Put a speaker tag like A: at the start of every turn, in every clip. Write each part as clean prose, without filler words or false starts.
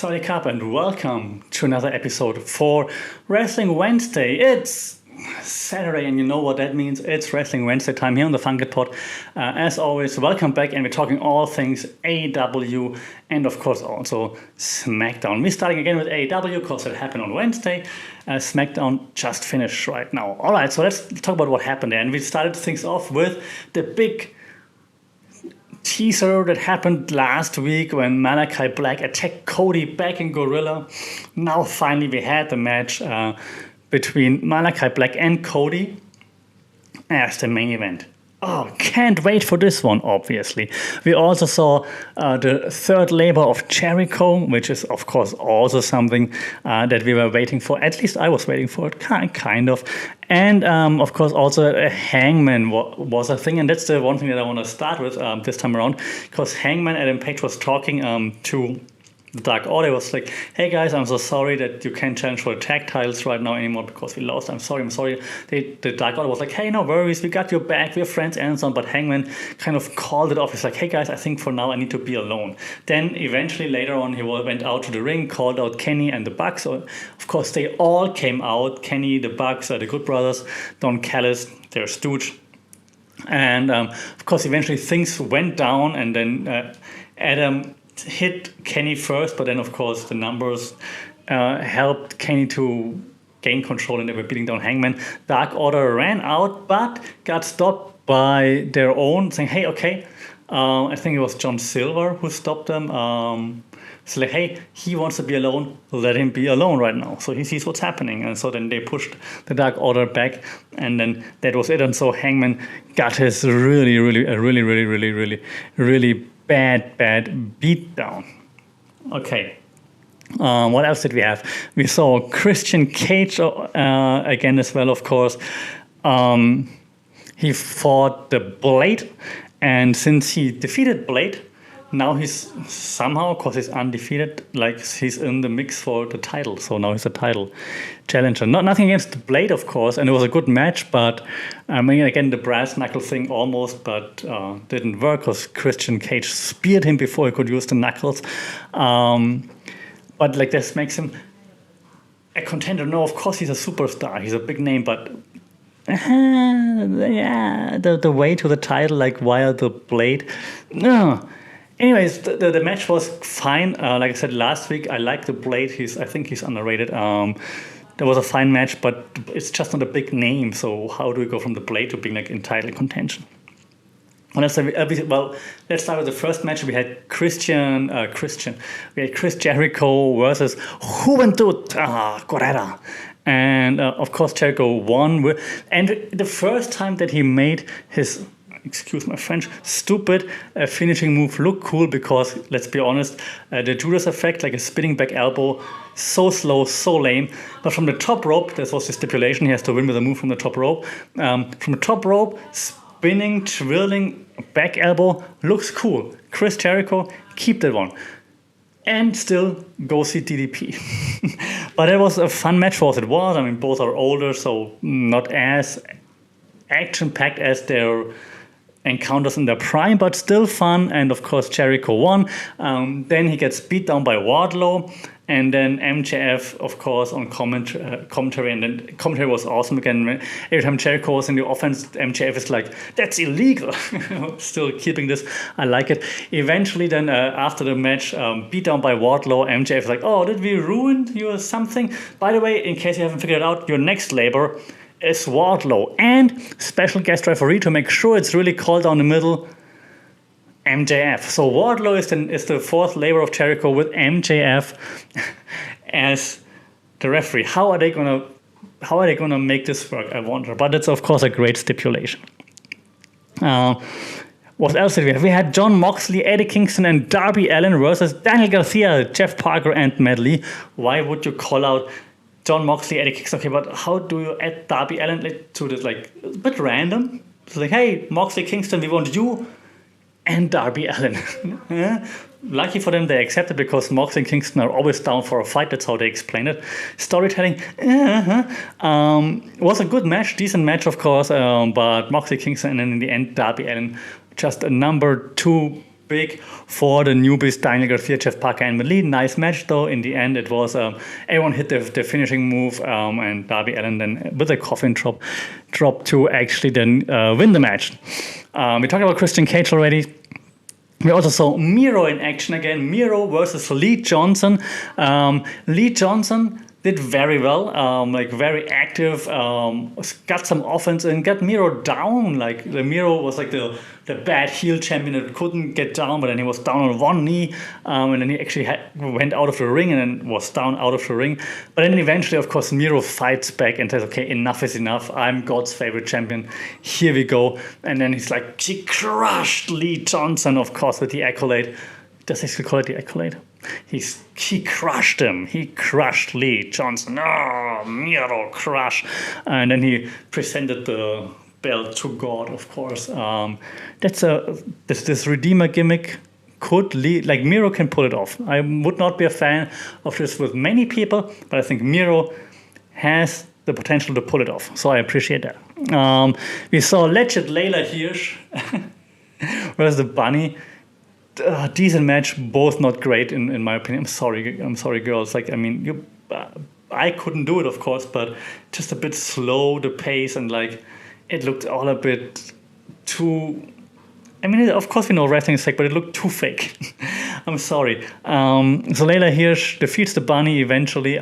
A: Sawadee Cup and welcome to another episode for Wrestling Wednesday. It's Saturday and you know what that means. It's Wrestling Wednesday time here on the Funkit Pod. As always, welcome back and we're talking all things AEW and of course also SmackDown. We're starting again with AEW because it happened on Wednesday. SmackDown just finished right now. Alright, so let's talk about what happened there. And we started things off with the big teaser that happened last week when Malachi Black attacked Cody back in Gorilla. Now finally we had the match between Malachi Black and Cody as the main event. Oh, can't wait for this one, obviously. We also saw the third Labor of Jericho, which is, of course, also something that we were waiting for. At least I was waiting for it, kind of. And, of course, also a Hangman was a thing. And that's the one thing that I want to start with this time around. Because Hangman at Impact was talking to the Dark Order. Was like, hey guys, I'm so sorry that you can't challenge for the tag titles right now anymore because we lost. I'm sorry. The Dark Order was like, hey, no worries, we got your back, we're friends and so on. But Hangman kind of called it off. He's like, hey guys, I think for now I need to be alone. Then eventually later on he went out to the ring, called out Kenny and the Bucks. So of course they all came out. Kenny, the Bucks, the Good Brothers, Don Callis, their stooge. And of course eventually things went down and then Adam hit Kenny first, but then of course the numbers helped Kenny to gain control and they were beating down Hangman. Dark Order ran out but got stopped by their own, saying, hey, okay, I think it was John Silver who stopped them. So like, hey, he wants to be alone, let him be alone right now. So he sees what's happening. And so then they pushed the Dark Order back and then that was it. And so Hangman got his really bad beat down. Okay. What else did we have? We saw Christian Cage again as well, of course. He fought the Blade, and since he defeated Blade, now he's somehow, because he's undefeated, like he's in the mix for the title. So now he's a title challenger. Nothing against the Blade, of course, and it was a good match, but I mean, again, the brass knuckle thing almost, but didn't work because Christian Cage speared him before he could use the knuckles. But like this makes him a contender. No, of course he's a superstar. He's a big name, but yeah, the way to the title, like via the Blade, no. Anyways, the match was fine. Like I said last week, I like the Blade. I think he's underrated. There was a fine match, but it's just not a big name. So how do we go from the Blade to being like in title contention? Well, let's start with the first match. We had Chris Jericho versus Juventud Guerrera. And of course, Jericho won. And the first time that he made his, excuse my French, stupid finishing move look cool, because let's be honest, the Judas effect, like a spinning back elbow, so slow, so lame. But from the top rope, this was the stipulation, he has to win with a move from the top rope. From the top rope, spinning, twirling back elbow looks cool. Chris Jericho, keep that one. And still go see DDP. But it was a fun match for us. It was. I mean, both are older, so not as action-packed as their encounters in their prime, but still fun. And of course Jericho won. Then he gets beat down by Wardlow, and then MJF, of course, on commentary, and then commentary was awesome again. Every time Jericho was in the offense, MJF is like, that's illegal. Still keeping this, I like it. Eventually then after the match, beat down by Wardlow, MJF is like, oh, did we ruin you or something? By the way, in case you haven't figured it out, your next Labor is Wardlow, and special guest referee to make sure it's really called down the middle, MJF. So Wardlow is the fourth Labor of Jericho with MJF as the referee. How are they gonna make this work? I wonder. But it's of course a great stipulation. What else did we have? We had Jon Moxley, Eddie Kingston, and Darby Allin versus Daniel Garcia, Jeff Parker, and Matt Lee. Why would you call out Jon Moxley, Eddie Kingston? Okay, but how do you add Darby Allin to this, like, a bit random? It's like, hey, Moxley, Kingston, we want you and Darby Allin. Yeah? Lucky for them, they accepted, because Moxley and Kingston are always down for a fight. That's how they explain it. Storytelling, was a good match, decent match, of course, but Moxley, Kingston, and then in the end, Darby Allin, just a number 2 big for the newbies, Daniel Garcia, Jeff Parker, and Lee. Nice match, though. In the end, it was everyone hit the finishing move, and Darby Allin then with a coffin drop to actually then win the match. We talked about Christian Cage already. We also saw Miro in action again. Miro versus Lee Johnson. Lee Johnson did very well, very active, got some offense and got Miro down. Like the Miro was like the bad heel champion that couldn't get down, but then he was down on one knee, and then he actually went out of the ring and then was down out of the ring. But then eventually, of course, Miro fights back and says, okay, enough is enough. I'm God's favorite champion. Here we go. And then he's like, he crushed Lee Johnson, of course, with the accolade. Does he still call it the accolade? He crushed him. He crushed Lee Johnson. Oh, Miro crush. And then he presented the belt to God, of course. That's this Redeemer gimmick could lead, like Miro can pull it off. I would not be a fan of this with many people, but I think Miro has the potential to pull it off. So I appreciate that. We saw Legend Layla Hirsch versus the Bunny. Decent match, both not great in my opinion. I'm sorry, girls. Like, I mean, I couldn't do it, of course, but just a bit slow, the pace, and like it looked all a bit too. I mean, of course we know wrestling is fake, but it looked too fake. I'm sorry. So Layla Hirsch defeats the Bunny eventually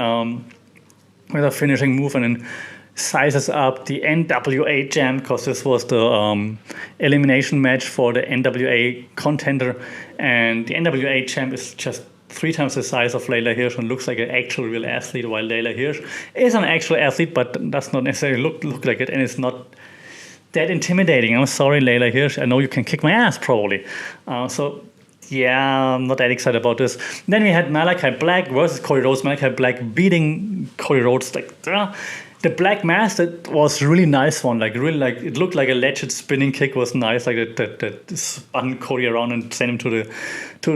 A: with a finishing move, and then sizes up the NWA champ, because this was the elimination match for the NWA contender, and the NWA champ is just 3 times the size of Layla Hirsch and looks like an actual real athlete, while Layla Hirsch is an actual athlete but does not necessarily look like it, and it's not that intimidating. I'm sorry, Layla Hirsch. I know you can kick my ass probably. So yeah, I'm not that excited about this. Then we had Malachi Black versus Cody Rhodes. Malachi Black beating Cody Rhodes like the Black Mass, that was really nice one. Like really, like it looked like a legit spinning kick was nice. Like that spun Cody around and sent him to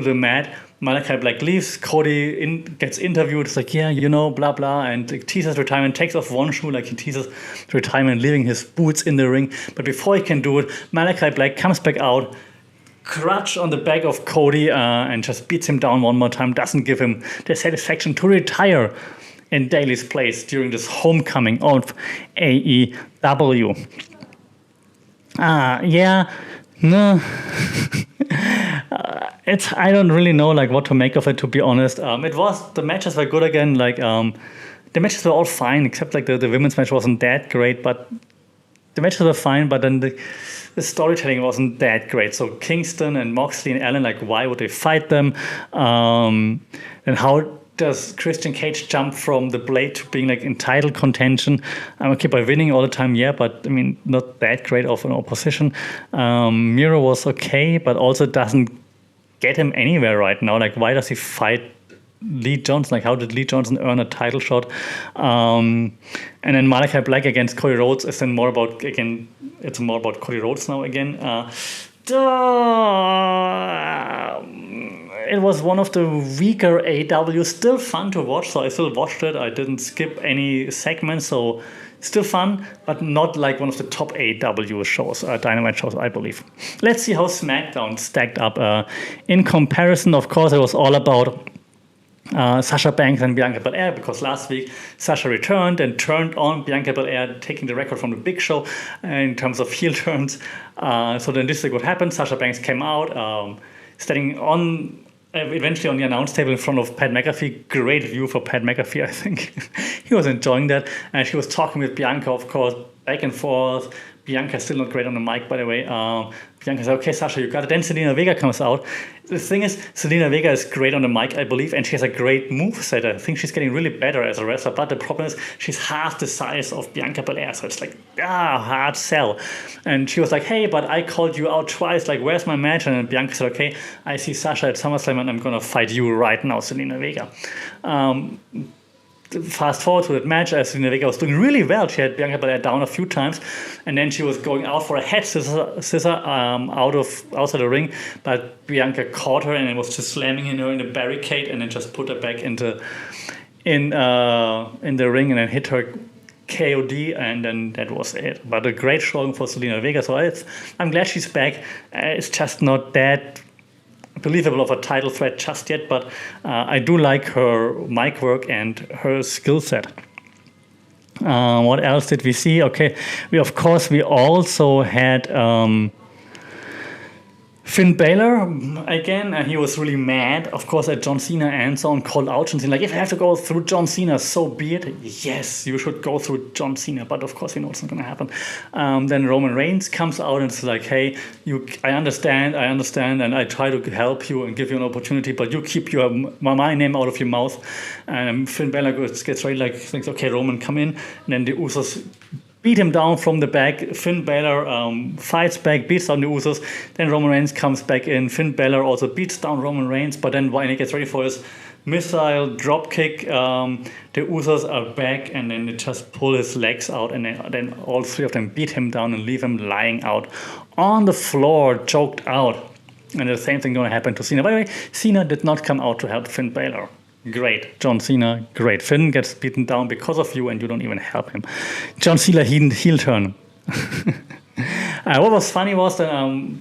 A: the mat. Malachi Black leaves. Cody gets interviewed. It's like, yeah, you know, blah blah, and teases retirement. Takes off one shoe, like he teases retirement, leaving his boots in the ring. But before he can do it, Malachi Black comes back out, crutch on the back of Cody, and just beats him down one more time. Doesn't give him the satisfaction to retire in Daly's place during this homecoming of AEW. I don't really know like what to make of it, to be honest. The matches were good again. Like the matches were all fine, except like the women's match wasn't that great. But the matches were fine. But then the storytelling wasn't that great. So Kingston and Moxley and Allen, like why would they fight them? And how does Christian Cage jump from the Blade to being like in title contention? Okay, by winning all the time, yeah, but I mean, not that great of an opposition. Miro was okay, but also doesn't get him anywhere right now. Like, why does he fight Lee Johnson? Like, how did Lee Johnson earn a title shot? And then Malachi Black against Cody Rhodes is then more about Cody Rhodes now again. It was one of the weaker AEW, still fun to watch, so I still watched it. I didn't skip any segments, so still fun, but not like one of the top AEW shows, Dynamite shows, I believe. Let's see how SmackDown stacked up. In comparison, of course, it was all about Sasha Banks and Bianca Belair, because last week Sasha returned and turned on Bianca Belair, taking the record from the Big Show in terms of heel turns. So then this is what happened. Sasha Banks came out, standing on eventually on the announce table in front of Pat McAfee. Great view for Pat McAfee, I think. He was enjoying that. And she was talking with Bianca, of course, back and forth. Bianca's still not great on the mic, by the way. Bianca said, okay, Sasha, you got it. Then Selena Vega comes out. The thing is, Selena Vega is great on the mic, I believe, and she has a great moveset. I think she's getting really better as a wrestler, but the problem is she's half the size of Bianca Belair, so it's like, hard sell. And she was like, hey, but I called you out twice, like, where's my match? And then Bianca said, okay, I see Sasha at SummerSlam, and I'm going to fight you right now, Selena Vega. Fast forward to that match, Selena Vega was doing really well. She had Bianca Belair down a few times, and then she was going out for a head scissor outside the ring, but Bianca caught her and it was just slamming her in the barricade, and then just put her back in the ring and then hit her KOD, and then that was it. But a great showing for Selena Vega, so I'm glad she's back. It's just not that believable of a title threat just yet, but I do like her mic work and her skill set. What else did we see? Okay, we also had Finn Balor again, and he was really mad, of course, at John Cena and so on, called out John Cena, like, if I have to go through John Cena, so be it. Yes, you should go through John Cena, but of course, you know it's not going to happen. Then Roman Reigns comes out and is like, hey, I understand, and I try to help you and give you an opportunity, but you keep my name out of your mouth. And Finn Balor gets ready, like, thinks, okay, Roman, come in, and then the Usos beat him down from the back. Finn Balor fights back, beats down the Usos. Then Roman Reigns comes back in. Finn Balor also beats down Roman Reigns. But then when he gets ready for his missile dropkick, the Usos are back, and then they just pull his legs out, and then all three of them beat him down and leave him lying out on the floor, choked out. And the same thing going to happen to Cena. By the way, Cena did not come out to help Finn Balor. Great. John Cena, great. Finn gets beaten down because of you and you don't even help him. John Cena heel turn. What was funny was that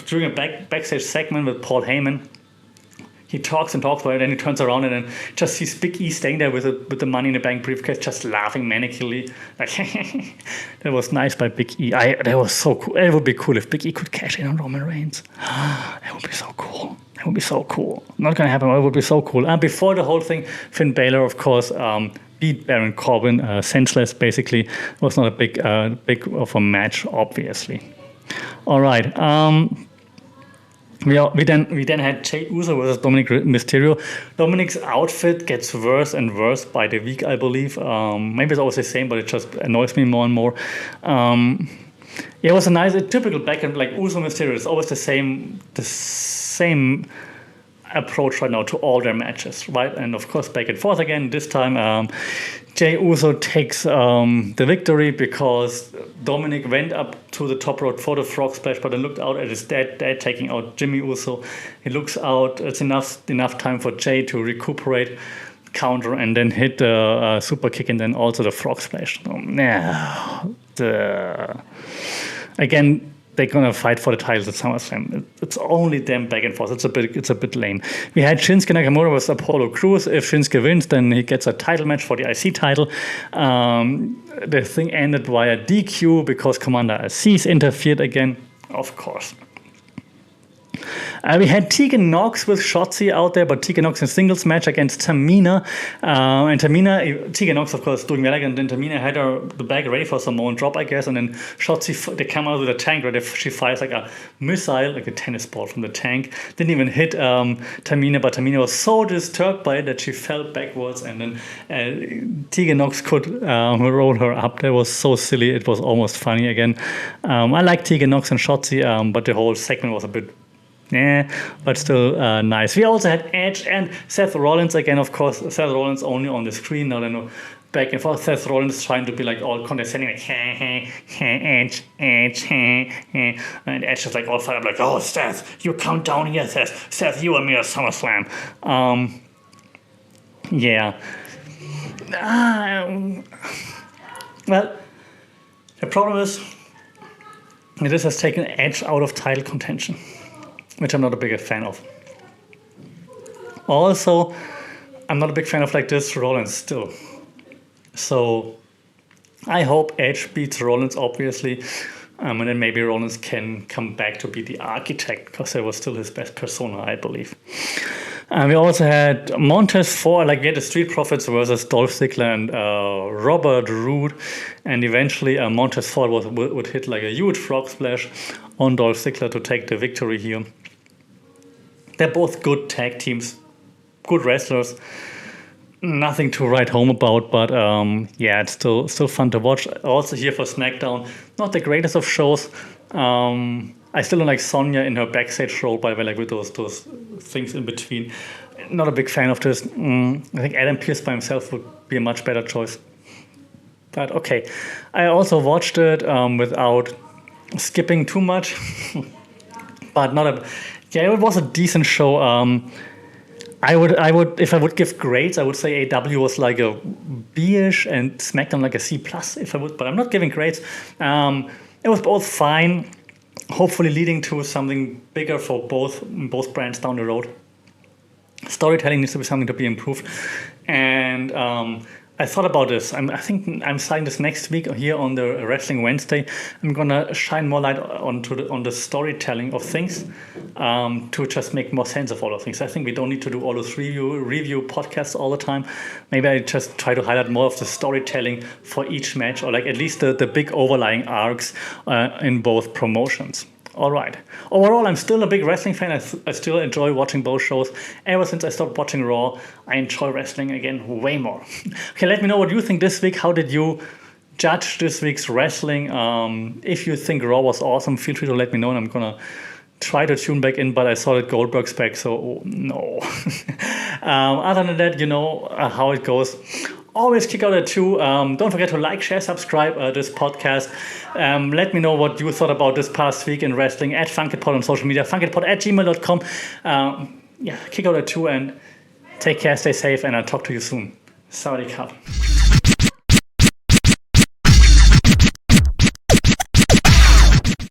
A: during a backstage segment with Paul Heyman, he talks and talks about it, and he turns around and then just sees Big E staying there with the Money in the Bank briefcase, just laughing manically. Like, that was nice by Big E. That was so cool. It would be cool if Big E could cash in on Roman Reigns. That would be so cool. It would be so cool. Not going to happen, but it would be so cool. And before the whole thing, Finn Balor, of course, beat Baron Corbin senseless, basically. It was not a big of a match, obviously. All right. We then had Jey Uso versus Dominik Mysterio. Dominik's outfit gets worse and worse by the week, I believe. Maybe it's always the same, but it just annoys me more and more. It was a typical back end, like Uso Mysterio. It's always the same approach right now to all their matches, right? And of course, back and forth again. This time, Jey Uso takes the victory because Dominik went up to the top rope for the frog splash, but then looked out at his dad taking out Jimmy Uso. He looks out. It's enough time for Jey to recuperate, counter, and then hit the super kick, and then also the frog splash. Again, they're gonna fight for the titles at SummerSlam. It's only them back and forth. It's a bit lame. We had Shinsuke Nakamura versus Apollo Crews. If Shinsuke wins, then he gets a title match for the IC title. The thing ended via DQ because Commander Aziz interfered again, of course. We had Tegan Nox with Shotzi out there, but Tegan Nox in a singles match against Tamina. Tegan Nox, of course, doing well again. Then Tamina had the bag ready for Samoan drop, I guess. And then Shotzi, they come out with a tank where she fires like a missile, like a tennis ball from the tank. Didn't even hit Tamina, but Tamina was so disturbed by it that she fell backwards. And then Tegan Nox could roll her up. That was so silly. It was almost funny again. I like Tegan Nox and Shotzi, but the whole segment was a bit but still nice. We also had Edge and Seth Rollins again, of course. Seth Rollins only on the screen. Now they know back and forth. Seth Rollins trying to be like all condescending, like Edge, and Edge is like all fired up, like, oh Seth, you come down here, Seth, you and me at SummerSlam. Well, the problem is this has taken Edge out of title contention, which I'm not a big fan of. Also, I'm not a big fan of like this Rollins still. So I hope Edge beats Rollins, obviously. And then maybe Rollins can come back to be the architect, because that was still his best persona, I believe. We also had Montez Ford, like we had the Street Profits versus Dolph Ziggler and Robert Roode. And eventually Montez Ford would hit like a huge frog splash on Dolph Ziggler to take the victory here. They're both good tag teams, good wrestlers. Nothing to write home about, but it's still fun to watch. Also here for SmackDown, not the greatest of shows. I still don't like Sonya in her backstage role, by the way, like with those things in between. Not a big fan of this. I think Adam Pearce by himself would be a much better choice. But okay, I also watched it without skipping too much. But it was a decent show. I would if I would give grades, I would say AEW was like a B-ish and SmackDown like a C+, if I would, but I'm not giving grades. It was both fine, hopefully leading to something bigger for both brands down the road. Storytelling needs to be something to be improved. And I thought about this. I think I'm starting this next week here on the Wrestling Wednesday. I'm gonna shine more light on the storytelling of things to just make more sense of all of things. I think we don't need to do all those review podcasts all the time. Maybe I just try to highlight more of the storytelling for each match, or like at least the big overlying arcs in both promotions. All right. Overall, I'm still a big wrestling fan. I still enjoy watching both shows. Ever since I stopped watching Raw, I enjoy wrestling again way more. Okay, let me know what you think this week. How did you judge this week's wrestling? If you think Raw was awesome, feel free to let me know, and I'm going to try to tune back in, but I saw that Goldberg's back, so no. Other than that, you know how it goes. Always kick out a 2. Don't forget to like, share, subscribe this podcast. Let me know what you thought about this past week in wrestling at FunkitPod on social media, funkitpod@gmail.com. Kick out a 2 and take care, stay safe, and I'll talk to you soon. Sawadee Cup.